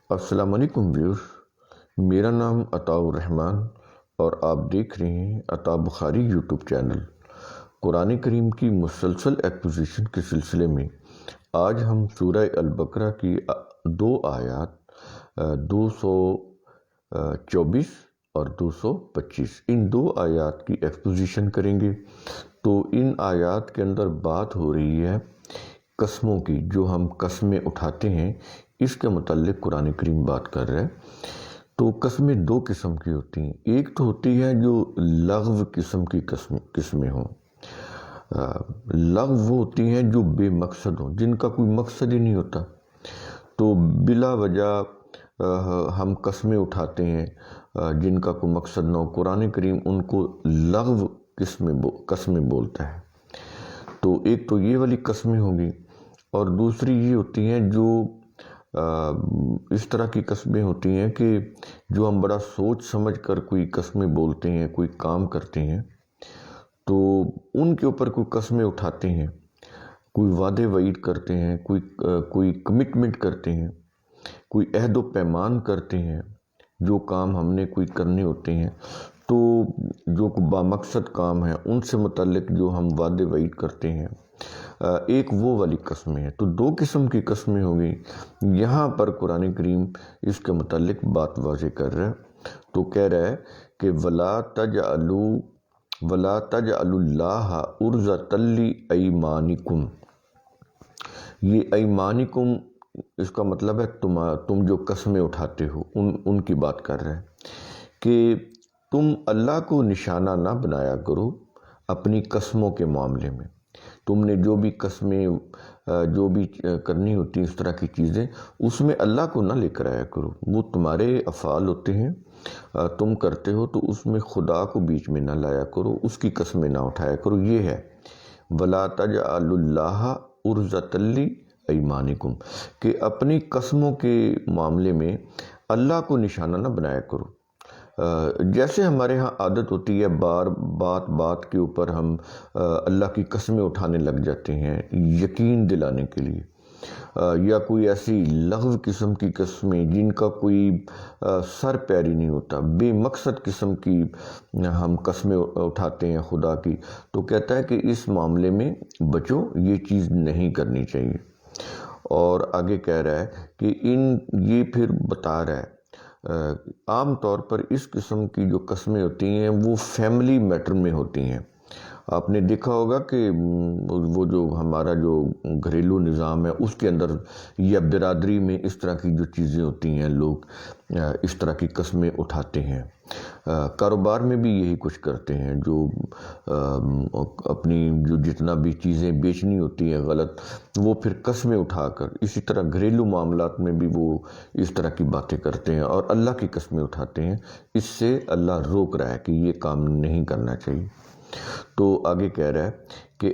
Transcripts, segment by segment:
السلام علیکم ویورز، میرا نام عطاء الرحمن اور آپ دیکھ رہے ہیں عطاء بخاری یوٹیوب چینل۔ قرآن کریم کی مسلسل ایکسپوزیشن کے سلسلے میں آج ہم سورہ البقرہ کی دو آیات 224 اور 225 ان دو آیات کی ایکسپوزیشن کریں گے۔ تو ان آیات کے اندر بات ہو رہی ہے قسموں کی، جو ہم قسمیں اٹھاتے ہیں اس کے متعلق قرآن کریم بات کر رہا ہے۔ تو قسمیں دو قسم کی ہوتی ہیں، ایک تو ہوتی ہے جو لغو قسم کی قسمیں ہوں۔ لغو وہ ہوتی ہیں جو بے مقصد ہوں، جن کا کوئی مقصد ہی نہیں ہوتا، تو بلا وجہ ہم قسمیں اٹھاتے ہیں جن کا کوئی مقصد نہ ہو۔ قرآن کریم ان کو لغو قسمیں بولتا ہے۔ تو ایک تو یہ والی قسمیں ہوگی، اور دوسری یہ ہوتی ہیں جو اس طرح کی قسمیں ہوتی ہیں کہ جو ہم بڑا سوچ سمجھ کر کوئی قسمیں بولتے ہیں، کوئی کام کرتے ہیں، تو ان کے اوپر کوئی قسمیں اٹھاتے ہیں، کوئی وعدے وعید کرتے ہیں، کوئی کمٹمنٹ کرتے ہیں، کوئی عہد و پیمان کرتے ہیں، جو کام ہم نے کوئی کرنے ہوتے ہیں، تو جو بامقصد کام ہے ان سے متعلق جو ہم وعدے وعید کرتے ہیں، ایک وہ والی قسمیں ہیں۔ تو دو قسم کی قسمیں ہوگی۔ یہاں پر قرآن کریم اس کے متعلق بات واضح کر رہا ہے، تو کہہ رہا ہے کہ وَلَا تَجْعَلُوا اللَّهَ عُرْضَةً لِأَيْمَانِكُمْ۔ یہ ایمانکم اس کا مطلب ہے تم جو قسمیں اٹھاتے ہو ان کی بات کر رہے ہیں کہ تم اللہ کو نشانہ نہ بنایا کرو اپنی قسموں کے معاملے میں۔ تم نے جو بھی قسمیں جو بھی کرنی ہوتی اس طرح کی چیزیں، اس میں اللہ کو نہ لے کر آیا کرو۔ وہ تمہارے افعال ہوتے ہیں، تم کرتے ہو، تو اس میں خدا کو بیچ میں نہ لایا کرو، اس کی قسمیں نہ اٹھایا کرو۔ یہ ہے وَلَا تَجْعَلُوا اللَّهَ عُرْضَةً لِأَيْمَانِكُمْ، کہ اپنی قسموں کے معاملے میں اللہ کو نشانہ نہ بنایا کرو۔ جیسے ہمارے ہاں عادت ہوتی ہے بات کے اوپر ہم اللہ کی قسمیں اٹھانے لگ جاتے ہیں یقین دلانے کے لیے، یا کوئی ایسی لغو قسم کی قسمیں جن کا کوئی سر پیری نہیں ہوتا، بے مقصد قسم کی ہم قسمیں اٹھاتے ہیں خدا کی۔ تو کہتا ہے کہ اس معاملے میں بچو، یہ چیز نہیں کرنی چاہیے۔ اور آگے کہہ رہا ہے کہ یہ پھر بتا رہا ہے عام طور پر اس قسم کی جو قسمیں ہوتی ہیں وہ فیملی میٹر میں ہوتی ہیں۔ آپ نے دیکھا ہوگا کہ وہ جو ہمارا جو گھریلو نظام ہے اس کے اندر یا برادری میں اس طرح کی جو چیزیں ہوتی ہیں، لوگ اس طرح کی قسمیں اٹھاتے ہیں۔ کاروبار میں بھی یہی کچھ کرتے ہیں، جو اپنی جو جتنا بھی چیزیں بیچنی ہوتی ہیں غلط، وہ پھر قسمیں اٹھا کر، اسی طرح گھریلو معاملات میں بھی وہ اس طرح کی باتیں کرتے ہیں اور اللہ کی قسمیں اٹھاتے ہیں۔ اس سے اللہ روک رہا ہے کہ یہ کام نہیں کرنا چاہیے۔ تو آگے کہہ رہا ہے کہ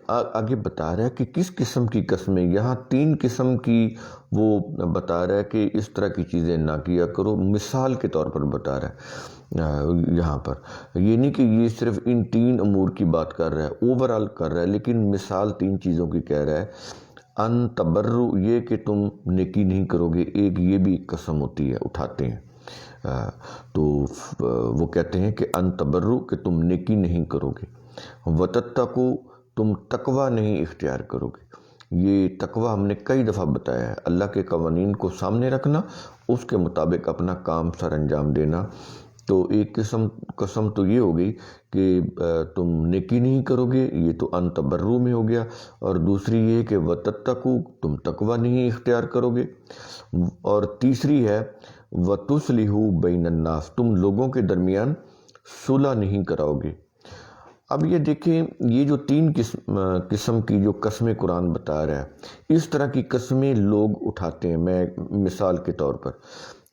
آگے بتا رہا ہے کہ کس قسم کی قسمیں، یہاں تین قسم کی وہ بتا رہا ہے کہ اس طرح کی چیزیں نہ کیا کرو، مثال کے طور پر بتا رہا ہے یہاں پر۔ یہ نہیں کہ یہ صرف ان تین امور کی بات کر رہا ہے، اوورال کر رہا ہے، لیکن مثال تین چیزوں کی کہہ رہا ہے۔ ان تبرو، یہ کہ تم نیکی نہیں کرو گے، ایک یہ بھی قسم ہوتی ہے، اٹھاتے ہیں۔ تو وہ کہتے ہیں کہ ان تبرو، کہ تم نیکی نہیں کرو گے، وتتقوا، تم تقوی نہیں اختیار کرو گے۔ یہ تقوی ہم نے کئی دفعہ بتایا ہے، اللہ کے قوانین کو سامنے رکھنا، اس کے مطابق اپنا کام سر انجام دینا۔ تو ایک قسم تو یہ ہوگی کہ تم نیکی نہیں کرو گے، یہ تو ان تبرو میں ہو گیا، اور دوسری یہ کہ وتتقوا، تم تقوی نہیں اختیار کرو گے، اور تیسری ہے وتصلحوا بین الناس، تم لوگوں کے درمیان صلح نہیں کراؤ گے۔ اب یہ دیکھیں، یہ جو تین قسم کی جو قسمیں قرآن بتا رہا ہے، اس طرح کی قسمیں لوگ اٹھاتے ہیں۔ میں مثال کے طور پر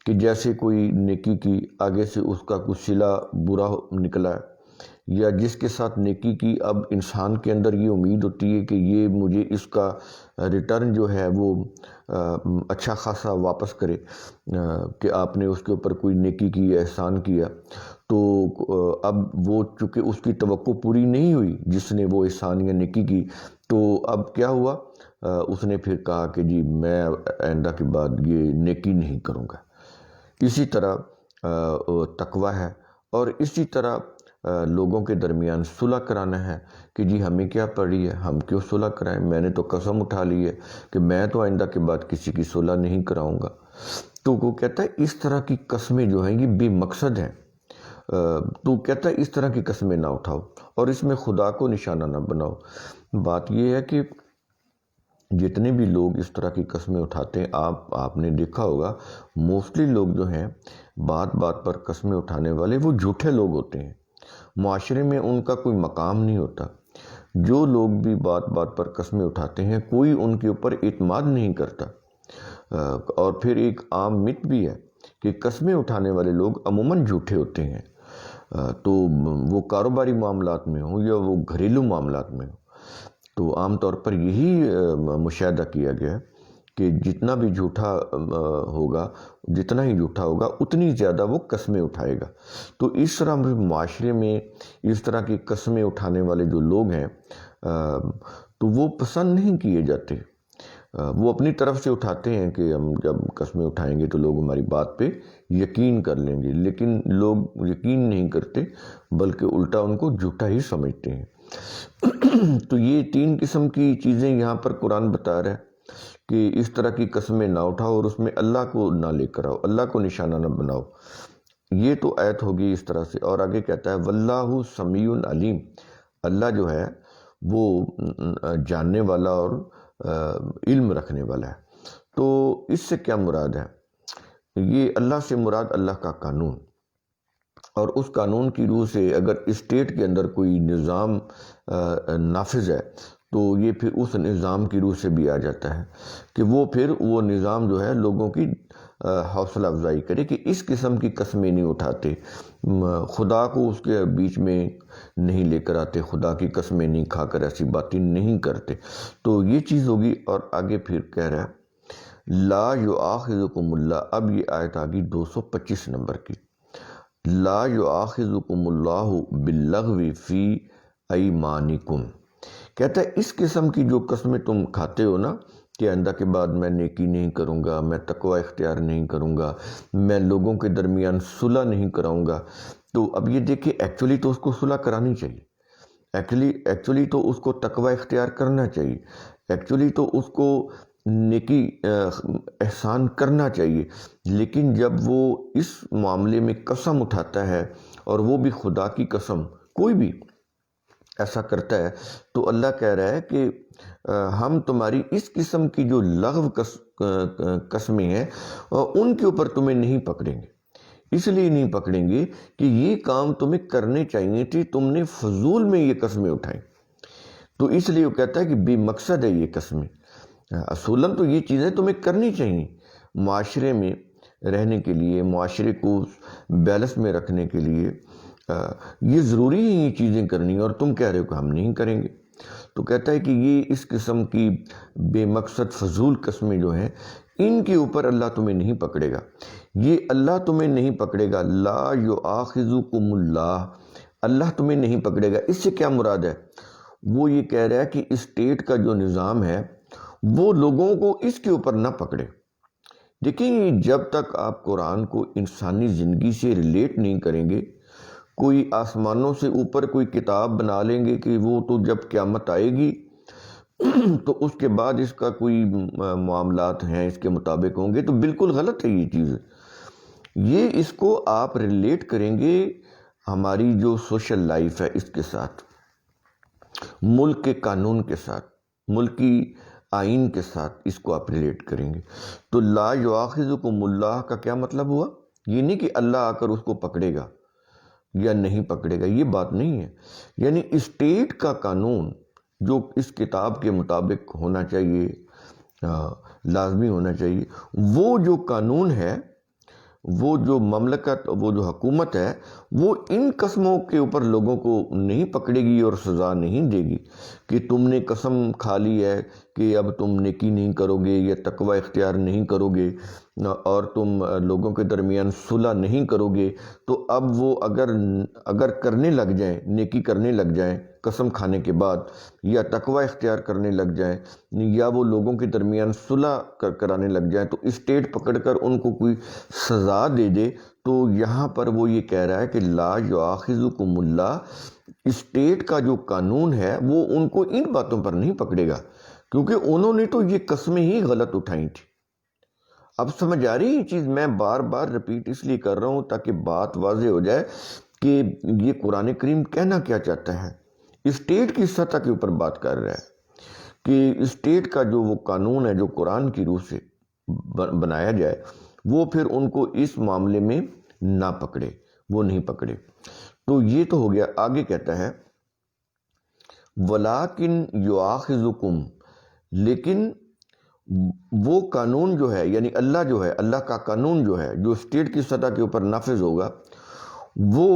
کہ جیسے کوئی نیکی کی، آگے سے اس کا کچھ صلہ برا نکلا ہے، یا جس کے ساتھ نیکی کی، اب انسان کے اندر یہ امید ہوتی ہے کہ یہ مجھے اس کا ریٹرن جو ہے وہ اچھا خاصا واپس کرے، کہ آپ نے اس کے اوپر کوئی نیکی کی، احسان کیا، تو اب وہ چونکہ اس کی توقع پوری نہیں ہوئی جس نے وہ احسان یا نیکی کی، تو اب کیا ہوا، اس نے پھر کہا کہ جی میں آئندہ کے بعد یہ نیکی نہیں کروں گا۔ اسی طرح تقوی ہے، اور اسی طرح لوگوں کے درمیان صلح کرانا ہے کہ جی ہمیں کیا پڑی ہے، ہم کیوں صلح کرائیں، میں نے تو قسم اٹھا لی ہے کہ میں تو آئندہ کے بعد کسی کی صلح نہیں کراؤں گا۔ تو وہ کہتا ہے اس طرح کی قسمیں جو ہیں یہ بے مقصد ہیں۔ تو کہتا ہے اس طرح کی قسمیں نہ اٹھاؤ اور اس میں خدا کو نشانہ نہ بناؤ۔ بات یہ ہے کہ جتنے بھی لوگ اس طرح کی قسمیں اٹھاتے ہیں، آپ نے دیکھا ہوگا موسٹلی لوگ جو ہیں بات بات پر قسمیں اٹھانے والے وہ جھوٹے لوگ ہوتے ہیں، معاشرے میں ان کا کوئی مقام نہیں ہوتا۔ جو لوگ بھی بات بات پر قسمیں اٹھاتے ہیں کوئی ان کے اوپر اعتماد نہیں کرتا۔ اور پھر ایک عام مت بھی ہے کہ قسمیں اٹھانے والے لوگ عموماً جھوٹے ہوتے ہیں، تو وہ کاروباری معاملات میں ہوں یا وہ گھریلو معاملات میں ہوں۔ تو عام طور پر یہی مشاہدہ کیا گیا ہے کہ جتنا بھی جھوٹا ہوگا، جتنا ہی جھوٹا ہوگا اتنی زیادہ وہ قسمیں اٹھائے گا۔ تو اس طرح معاشرے میں اس طرح کی قسمیں اٹھانے والے جو لوگ ہیں تو وہ پسند نہیں کیے جاتے۔ وہ اپنی طرف سے اٹھاتے ہیں کہ ہم جب قسمیں اٹھائیں گے تو لوگ ہماری بات پہ یقین کر لیں گے، لیکن لوگ یقین نہیں کرتے بلکہ الٹا ان کو جھوٹا ہی سمجھتے ہیں۔ تو یہ 3 قسم کی چیزیں یہاں پر قرآن بتا رہا ہے کہ اس طرح کی قسمیں نہ اٹھاؤ اور اس میں اللہ کو نہ لے کر آؤ، اللہ کو نشانہ نہ بناؤ۔ یہ تو آیت ہوگی اس طرح سے، اور آگے کہتا ہے واللہ سمیع علیم، اللہ جو ہے وہ جاننے والا اور علم رکھنے والا ہے۔ تو اس سے کیا مراد ہے؟ یہ اللہ سے مراد اللہ کا قانون، اور اس قانون کی روح سے اگر اسٹیٹ کے اندر کوئی نظام نافذ ہے تو یہ پھر اس نظام کی روح سے بھی آ جاتا ہے کہ وہ نظام جو ہے لوگوں کی حوصلہ افزائی کرے کہ اس قسم کی قسمیں نہیں اٹھاتے، خدا کو اس کے بیچ میں نہیں لے کر آتے، خدا کی قسمیں نہیں کھا کر ایسی باتیں نہیں کرتے۔ تو یہ چیز ہوگی، اور آگے پھر کہہ رہا ہے لا یؤاخذکم اللہ، اب یہ آیت آگی 225 نمبر کی، لا یؤاخذکم اللہ باللغو فی ایمانکم، کہتا ہے اس قسم کی جو قسمیں تم کھاتے ہو نا کہ آئندہ کے بعد میں نیکی نہیں کروں گا، میں تقوی اختیار نہیں کروں گا، میں لوگوں کے درمیان صلح نہیں کراؤں گا، تو اب یہ دیکھیں ایکچولی تو اس کو صلح کرانی چاہیے، ایکچولی تو اس کو تقوی اختیار کرنا چاہیے، ایکچولی تو اس کو نیکی احسان کرنا چاہیے، لیکن جب وہ اس معاملے میں قسم اٹھاتا ہے اور وہ بھی خدا کی قسم، کوئی بھی ایسا کرتا ہے تو اللہ کہہ رہا ہے کہ ہم تمہاری اس قسم کی جو لغو قسمیں ہیں ان کے اوپر تمہیں نہیں پکڑیں گے، اس لیے نہیں پکڑیں گے کہ یہ کام تمہیں کرنے چاہیے تھے، تم نے فضول میں یہ قسمیں اٹھائیں، تو اس لیے وہ کہتا ہے کہ بے مقصد ہے یہ قسمیں۔ اصولاً تو یہ چیزیں تمہیں کرنی چاہیے معاشرے میں رہنے کے لیے، معاشرے کو بیلنس میں رکھنے کے لیے، یہ ضروری ہے یہ چیزیں کرنی، اور تم کہہ رہے ہو کہ ہم نہیں کریں گے۔ تو کہتا ہے کہ یہ اس قسم کی بے مقصد فضول قسمیں جو ہیں ان کے اوپر اللہ تمہیں نہیں پکڑے گا، یہ اللہ تمہیں نہیں پکڑے گا، لا یؤاخذکم اللہ، اللہ تمہیں نہیں پکڑے گا۔ اس سے کیا مراد ہے؟ وہ یہ کہہ رہا ہے کہ اسٹیٹ کا جو نظام ہے وہ لوگوں کو اس کے اوپر نہ پکڑے۔ دیکھیں جب تک آپ قرآن کو انسانی زندگی سے ریلیٹ نہیں کریں گے، کوئی آسمانوں سے اوپر کوئی کتاب بنا لیں گے کہ وہ تو جب قیامت آئے گی تو اس کے بعد اس کا کوئی معاملات ہیں اس کے مطابق ہوں گے، تو بالکل غلط ہے یہ چیز۔ یہ اس کو آپ ریلیٹ کریں گے ہماری جو سوشل لائف ہے اس کے ساتھ، ملک کے قانون کے ساتھ، ملکی آئین کے ساتھ اس کو آپ ریلیٹ کریں گے۔ تو لا یؤاخذکم اللہ کا کیا مطلب ہوا؟ یہ نہیں کہ اللہ آ کر اس کو پکڑے گا یا نہیں پکڑے گا، یہ بات نہیں ہے۔ یعنی اسٹیٹ کا قانون جو اس کتاب کے مطابق ہونا چاہیے، لازمی ہونا چاہیے، وہ جو قانون ہے، وہ جو مملکت، وہ جو حکومت ہے، وہ ان قسموں کے اوپر لوگوں کو نہیں پکڑے گی اور سزا نہیں دے گی کہ تم نے قسم کھا لی ہے کہ اب تم نیکی نہیں کرو گے یا تقوی اختیار نہیں کرو گے اور تم لوگوں کے درمیان صلح نہیں کرو گے، تو اب وہ اگر کرنے لگ جائیں، نیکی کرنے لگ جائیں قسم کھانے کے بعد، یا تقوی اختیار کرنے لگ جائیں، یا وہ لوگوں کے درمیان صلح کرانے لگ جائیں، تو اسٹیٹ پکڑ کر ان کو کوئی سزا دے دے، تو یہاں پر وہ یہ کہہ رہا ہے کہ لا یؤاخذکم اللہ، اسٹیٹ کا جو قانون ہے وہ ان کو ان باتوں پر نہیں پکڑے گا، کیونکہ انہوں نے تو یہ قسمیں ہی غلط اٹھائی تھی۔ اب سمجھ آ رہی یہ چیز؟ میں بار بار رپیٹ اس لیے کر رہا ہوں تاکہ بات واضح ہو جائے کہ یہ قرآن کریم کہنا کیا چاہتا ہے۔ اسٹیٹ کی سطح کے اوپر بات کر رہا ہے کہ اسٹیٹ کا جو وہ قانون ہے جو قرآن کی روح سے بنایا جائے، وہ پھر ان کو اس معاملے میں نہ پکڑے، وہ نہیں پکڑے۔ تو یہ تو ہو گیا۔ آگے کہتا ہے وَلَٰكِنْ يُؤَاخِذُكُمْ، لیکن وہ قانون جو ہے، یعنی اللہ جو ہے، اللہ کا قانون جو ہے جو اسٹیٹ کی سطح کے اوپر نافذ ہوگا، وہ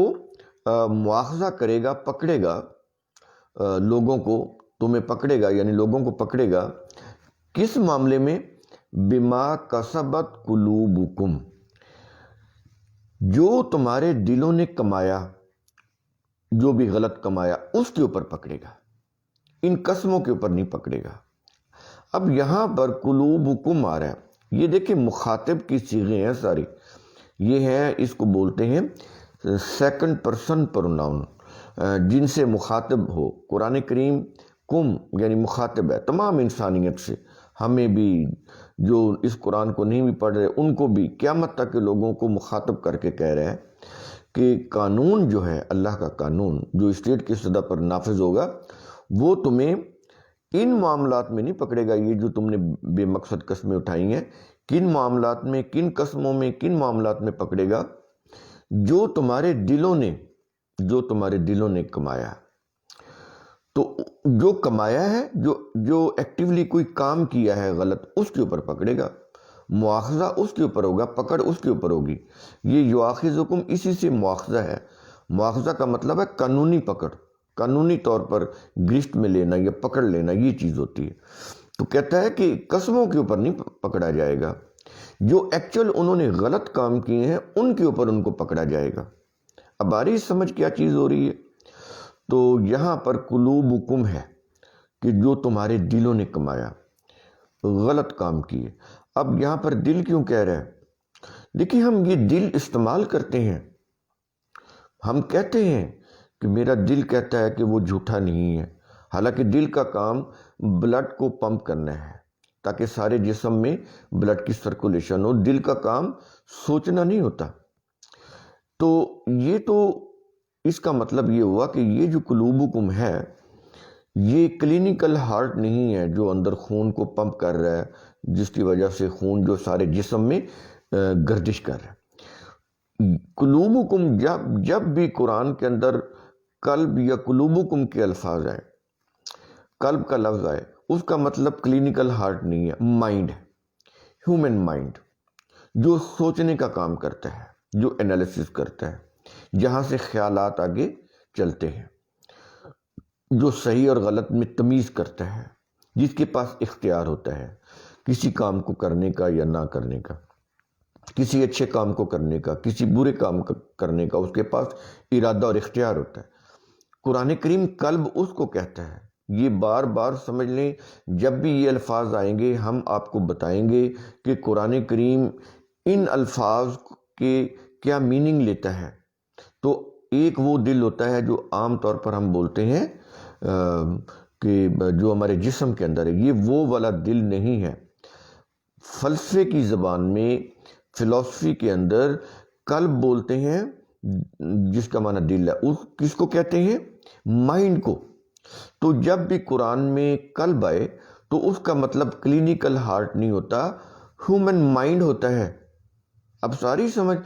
مواخذہ کرے گا، پکڑے گا لوگوں کو، تمہیں پکڑے گا یعنی لوگوں کو پکڑے گا کس معاملے میں؟ بما کسبت قلوبکم، جو تمہارے دلوں نے کمایا، جو بھی غلط کمایا اس کے اوپر پکڑے گا، ان قسموں کے اوپر نہیں پکڑے گا۔ اب یہاں پر قلوبکم آ رہا ہے، یہ دیکھیں مخاطب کی صیغے ہیں ساری، یہ ہیں، اس کو بولتے ہیں سیکنڈ پرسن پروناؤن، جن سے مخاطب ہو۔ قرآن کریم کم یعنی مخاطب ہے تمام انسانیت سے، ہمیں بھی، جو اس قرآن کو نہیں بھی پڑھ رہے ان کو بھی، قیامت تک کے لوگوں کو مخاطب کر کے کہہ رہے ہیں کہ قانون جو ہے، اللہ کا قانون جو اسٹیٹ کی سطح پر نافذ ہوگا، وہ تمہیں ان معاملات میں نہیں پکڑے گا۔ یہ جو تم نے بے مقصد قسمیں اٹھائی ہیں، کن معاملات میں، کن قسموں میں، کن معاملات میں پکڑے گا؟ جو تمہارے دلوں نے کمایا۔ تو جو کمایا ہے، جو ایکٹیولی کوئی کام کیا ہے غلط، اس کے اوپر پکڑے گا، مواخذہ اس کے اوپر ہوگا، پکڑ اس کے اوپر ہوگی۔ یہ یؤاخذکم اسی سے مواخذہ ہے۔ مواخذہ کا مطلب ہے قانونی پکڑ، قانونی طور پر گرفت میں لینا یا پکڑ لینا، یہ چیز ہوتی ہے۔ تو کہتا ہے کہ قسموں کے اوپر نہیں پکڑا جائے گا، جو ایکچول انہوں نے غلط کام کیے ہیں ان کے اوپر ان کو پکڑا جائے گا۔ اب آ رہی سمجھ کیا چیز ہو رہی ہے؟ تو یہاں پر قلوبکم ہے کہ جو تمہارے دلوں نے کمایا، غلط کام کیے۔ اب یہاں پر دل کیوں کہہ رہا ہے؟ دیکھیں ہم یہ دل استعمال کرتے ہیں، ہم کہتے ہیں کہ میرا دل کہتا ہے کہ وہ جھوٹا نہیں ہے، حالانکہ دل کا کام بلڈ کو پمپ کرنا ہے تاکہ سارے جسم میں بلڈ کی سرکولیشن ہو۔ دل کا کام سوچنا نہیں ہوتا۔ تو یہ تو اس کا مطلب یہ ہوا کہ یہ جو قلوبکم ہے، یہ کلینکل ہارٹ نہیں ہے جو اندر خون کو پمپ کر رہا ہے، جس کی وجہ سے خون جو سارے جسم میں گردش کر رہا ہے۔ قلوبکم، جب بھی قرآن کے اندر قلب یا قلوبکم کے الفاظ آئے، قلب کا لفظ آئے، اس کا مطلب کلینکل ہارٹ نہیں ہے، مائنڈ ہے، ہیومن مائنڈ، جو سوچنے کا کام کرتا ہے، جو انالیسس کرتا ہے، جہاں سے خیالات آگے چلتے ہیں، جو صحیح اور غلط میں تمیز کرتا ہے، جس کے پاس اختیار ہوتا ہے کسی کام کو کرنے کا یا نہ کرنے کا، کسی اچھے کام کو کرنے کا، کسی برے کام کرنے کا، اس کے پاس ارادہ اور اختیار ہوتا ہے۔ قرآن کریم قلب اس کو کہتا ہے۔ یہ بار بار سمجھ لیں، جب بھی یہ الفاظ آئیں گے ہم آپ کو بتائیں گے کہ قرآن کریم ان الفاظ کے کیا میننگ لیتا ہے۔ تو ایک وہ دل ہوتا ہے جو عام طور پر ہم بولتے ہیں کہ جو ہمارے جسم کے اندر ہے، یہ وہ والا دل نہیں ہے۔ فلسفے کی زبان میں، فلسفی کے اندر قلب بولتے ہیں جس کا معنی دل ہے، کس کو کہتے ہیں؟ مائنڈ کو۔ تو جب بھی قرآن میں قلب آئے تو اس کا مطلب کلینکل ہارٹ نہیں ہوتا، ہیومن مائنڈ ہوتا ہے۔ اب ساری سمجھ،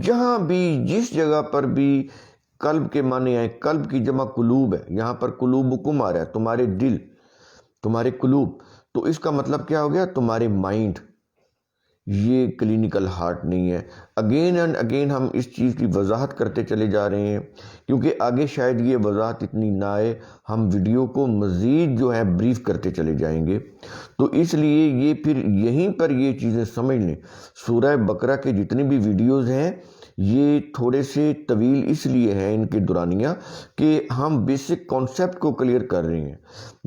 جہاں بھی جس جگہ پر بھی قلب کے معنی آئے، قلب کی جمع قلوب ہے، یہاں پر قلوبکم آ رہا ہے، تمہارے دل، تمہارے قلوب، تو اس کا مطلب کیا ہو گیا؟ تمہارے مائنڈ۔ یہ کلینکل ہارٹ نہیں ہے۔ اگین اینڈ اگین ہم اس چیز کی وضاحت کرتے چلے جا رہے ہیں، کیونکہ آگے شاید یہ وضاحت اتنی نہ آئے، ہم ویڈیو کو مزید جو ہے بریف کرتے چلے جائیں گے، تو اس لیے یہ پھر یہیں پر یہ چیزیں سمجھ لیں۔ سورہ بقرہ کے جتنے بھی ویڈیوز ہیں یہ تھوڑے سے طویل اس لیے ہیں ان کے دورانیہ کہ ہم بیسک کانسیپٹ کو کلیئر کر رہے ہیں۔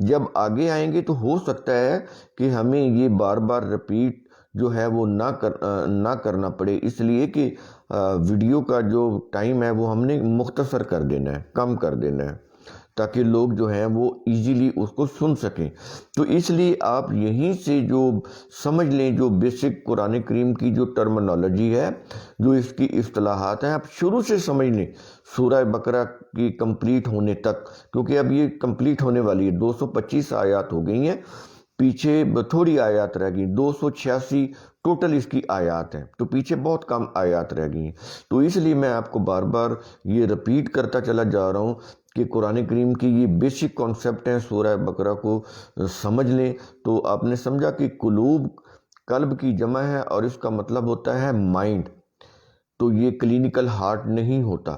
جب آگے آئیں گے تو ہو سکتا ہے کہ ہمیں یہ بار بار رپیٹ جو ہے وہ نہ کرنا پڑے، اس لیے کہ ویڈیو کا جو ٹائم ہے وہ ہم نے مختصر کر دینا ہے، کم کر دینا ہے، تاکہ لوگ جو ہیں وہ ایزیلی اس کو سن سکیں۔ تو اس لیے آپ یہیں سے جو سمجھ لیں، جو بیسک قرآن کریم کی جو ٹرمنالوجی ہے، جو اس کی اصطلاحات ہیں، آپ شروع سے سمجھ لیں سورہ بقرہ کی کمپلیٹ ہونے تک، کیونکہ اب یہ کمپلیٹ ہونے والی ہے، 225 آیات ہو گئی ہیں، پیچھے تھوڑی آیات رہ گئی، 286 ٹوٹل اس کی آیات ہیں، تو پیچھے بہت کم آیات رہ گئی ہیں۔ تو اس لیے میں آپ کو بار بار یہ رپیٹ کرتا چلا جا رہا ہوں کہ قرآن کریم کی یہ بیسک کانسیپٹ ہیں، سورہ بقرہ کو سمجھ لیں تو آپ نے سمجھا کہ قلوب قلب کی جمع ہے اور اس کا مطلب ہوتا ہے مائنڈ، تو یہ کلینکل ہارٹ نہیں ہوتا۔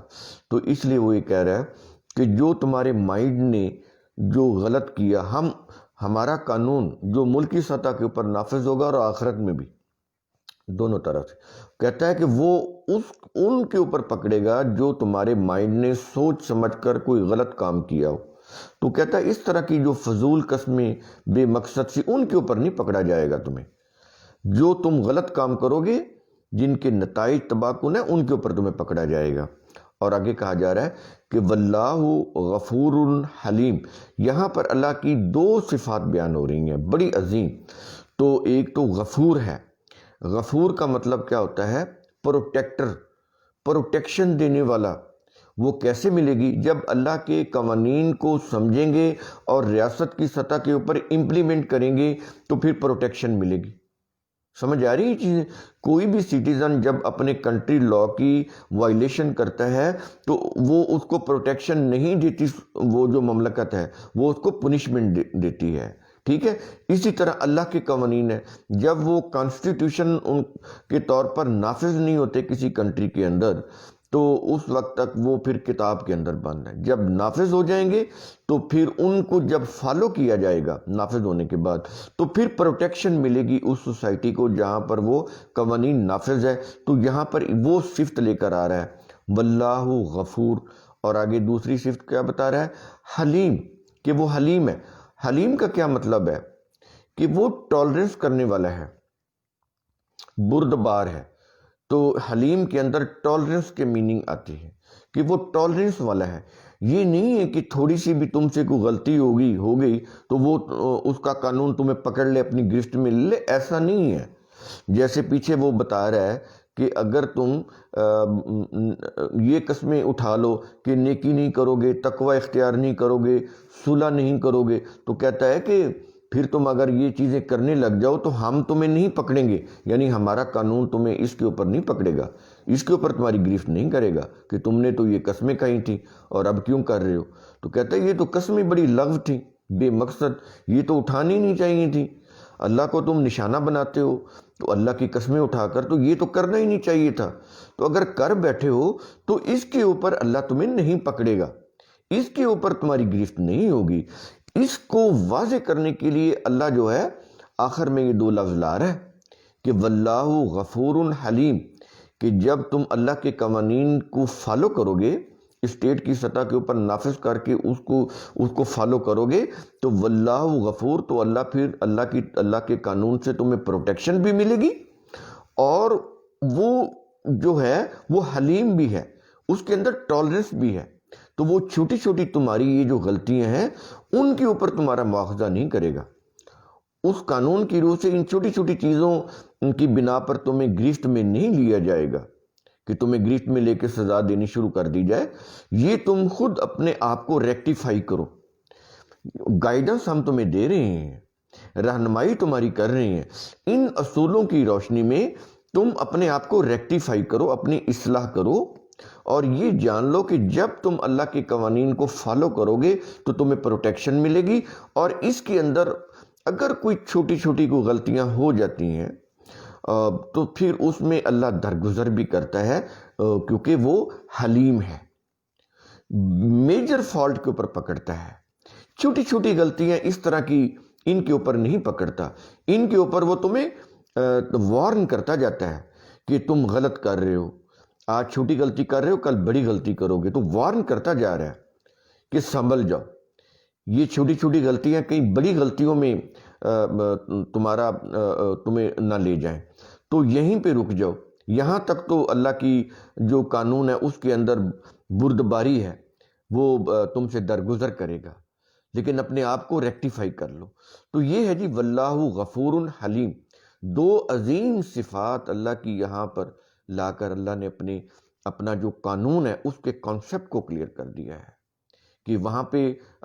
تو اس لیے وہ یہ کہہ رہا ہے کہ جو تمہارے مائنڈ نے جو غلط کیا، ہمارا قانون جو ملکی سطح کے اوپر نافذ ہوگا اور آخرت میں بھی دونوں طرف سے، کہتا ہے کہ وہ ان کے اوپر پکڑے گا جو تمہارے مائنڈ نے سوچ سمجھ کر کوئی غلط کام کیا ہو۔ تو کہتا ہے اس طرح کی جو فضول قسمیں بے مقصد سی، ان کے اوپر نہیں پکڑا جائے گا تمہیں۔ جو تم غلط کام کرو گے جن کے نتائج تباہ کن ہیں، ان کے اوپر تمہیں پکڑا جائے گا۔ اور آگے کہا جا رہا ہے کہ واللہ غفور حلیم، یہاں پر اللہ کی دو صفات بیان ہو رہی ہیں بڑی عظیم۔ تو ایک تو غفور ہے، غفور کا مطلب کیا ہوتا ہے؟ پروٹیکٹر، پروٹیکشن دینے والا۔ وہ کیسے ملے گی؟ جب اللہ کے قوانین کو سمجھیں گے اور ریاست کی سطح کے اوپر امپلیمنٹ کریں گے تو پھر پروٹیکشن ملے گی۔ سمجھ آ رہی ہے چیزیں؟ کوئی بھی سٹیزن جب اپنے کنٹری لاء کی وائلیشن کرتا ہے تو وہ اس کو پروٹیکشن نہیں دیتی، وہ جو مملکت ہے وہ اس کو پنشمنٹ دیتی ہے، ٹھیک ہے؟ اسی طرح اللہ کے قوانین ہیں، جب وہ کانسٹیٹیوشن ان کے طور پر نافذ نہیں ہوتے کسی کنٹری کے اندر تو اس وقت تک وہ پھر کتاب کے اندر بند ہیں۔ جب نافذ ہو جائیں گے تو پھر ان کو جب فالو کیا جائے گا نافذ ہونے کے بعد تو پھر پروٹیکشن ملے گی اس سوسائٹی کو جہاں پر وہ قوانین نافذ ہے۔ تو یہاں پر وہ صفت لے کر آ رہا ہے واللہ غفور، اور آگے دوسری صفت کیا بتا رہا ہے؟ حلیم، کہ وہ حلیم ہے۔ حلیم کا کیا مطلب ہے؟ کہ وہ ٹالرنس کرنے والا ہے، بردبار ہے۔ تو حلیم کے اندر ٹالرنس کے میننگ آتی ہے کہ وہ ٹالرنس والا ہے۔ یہ نہیں ہے کہ تھوڑی سی بھی تم سے کوئی غلطی ہو گئی تو وہ اس کا قانون تمہیں پکڑ لے، اپنی گرفت میں لے، ایسا نہیں ہے۔ جیسے پیچھے وہ بتا رہا ہے کہ اگر تم یہ قسمیں اٹھا لو کہ نیکی نہیں کرو گے، تقوی اختیار نہیں کرو گے، صلح نہیں کرو گے، تو کہتا ہے کہ پھر تم اگر یہ چیزیں کرنے لگ جاؤ تو ہم تمہیں نہیں پکڑیں گے، یعنی ہمارا قانون تمہیں اس کے اوپر نہیں پکڑے گا، اس کے اوپر تمہاری گرفت نہیں کرے گا کہ تم نے تو یہ قسمیں کہی تھیں اور اب کیوں کر رہے ہو۔ تو کہتا ہے یہ تو قسمیں بڑی لغو تھیں، بے مقصد، یہ تو اٹھانی نہیں چاہیے تھیں۔ اللہ کو تم نشانہ بناتے ہو تو اللہ کی قسمیں اٹھا کر تو یہ تو کرنا ہی نہیں چاہیے تھا۔ تو اگر کر بیٹھے ہو تو اس کے اوپر اللہ تمہیں نہیں پکڑے گا، اس کے اوپر تمہاری گرفت نہیں ہوگی۔ اس کو واضح کرنے کے لیے اللہ جو ہے آخر میں یہ دو لفظ لا رہا ہے کہ واللہ غفور حلیم، کہ جب تم اللہ کے قوانین کو فالو کرو گے، اسٹیٹ کی سطح کے اوپر نافذ کر کے اس کو فالو کرو گے تو واللہ غفور، تو اللہ پھر اللہ کے قانون سے تمہیں پروٹیکشن بھی ملے گی، اور وہ جو ہے وہ حلیم بھی ہے، اس کے اندر ٹالرنس بھی ہے۔ تو وہ چھوٹی چھوٹی تمہاری یہ جو غلطیاں ہیں ان کے اوپر تمہارا مواخذہ نہیں کرے گا، اس قانون کی روح سے ان چھوٹی چھوٹی چیزوں کی بنا پر تمہیں گرفت میں نہیں لیا جائے گا کہ تمہیں گرفت میں لے کے سزا دینی شروع کر دی جائے۔ یہ تم خود اپنے آپ کو ریکٹیفائی کرو، گائیڈنس ہم تمہیں دے رہے ہیں، رہنمائی تمہاری کر رہے ہیں، ان اصولوں کی روشنی میں تم اپنے آپ کو ریکٹیفائی کرو، اپنی اصلاح کرو، اور یہ جان لو کہ جب تم اللہ کے قوانین کو فالو کرو گے تو تمہیں پروٹیکشن ملے گی، اور اس کے اندر اگر کوئی چھوٹی چھوٹی کوئی غلطیاں ہو جاتی ہیں تو پھر اس میں اللہ درگزر بھی کرتا ہے کیونکہ وہ حلیم ہے، میجر فالٹ کے اوپر پکڑتا ہے، چھوٹی چھوٹی غلطیاں اس طرح کی ان کے اوپر نہیں پکڑتا، ان کے اوپر وہ تمہیں وارن کرتا جاتا ہے کہ تم غلط کر رہے ہو، آج چھوٹی غلطی کر رہے ہو کل بڑی غلطی کرو گے، تو وارن کرتا جا رہا ہے کہ سنبھل جاؤ، یہ چھوٹی چھوٹی غلطیاں کئی بڑی غلطیوں میں تمہیں نہ لے جائیں، تو یہیں پہ رک جاؤ، یہاں تک تو اللہ کی جو قانون ہے اس کے اندر بردباری ہے، وہ تم سے درگزر کرے گا، لیکن اپنے آپ کو ریکٹیفائی کر لو۔ تو یہ ہے جی واللہ غفور حلیم، دو عظیم صفات اللہ کی یہاں پر لا کر اللہ نے اپنا جو قانون ہے اس کے کانسیپٹ کو کلیئر کر دیا ہے کہ وہاں پہ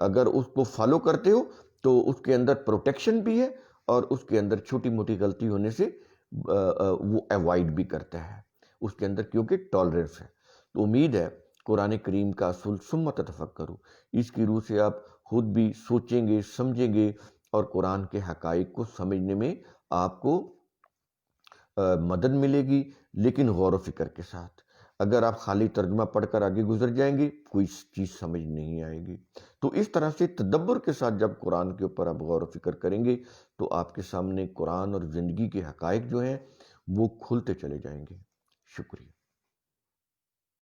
اگر اس کو فالو کرتے ہو تو اس کے اندر پروٹیکشن بھی ہے اور اس کے اندر چھوٹی موٹی غلطی ہونے سے وہ ایوائڈ بھی کرتا ہے اس کے اندر، کیونکہ ٹالرنس ہے۔ تو امید ہے قرآن کریم کا اصول ثم تفکروا، اس کی روح سے آپ خود بھی سوچیں گے، سمجھیں گے اور قرآن کے حقائق کو سمجھنے میں آپ کو مدد ملے گی، لیکن غور و فکر کے ساتھ۔ اگر آپ خالی ترجمہ پڑھ کر آگے گزر جائیں گے کوئی چیز سمجھ نہیں آئے گی۔ تو اس طرح سے تدبر کے ساتھ جب قرآن کے اوپر آپ غور و فکر کریں گے تو آپ کے سامنے قرآن اور زندگی کے حقائق جو ہیں وہ کھلتے چلے جائیں گے۔ شکریہ۔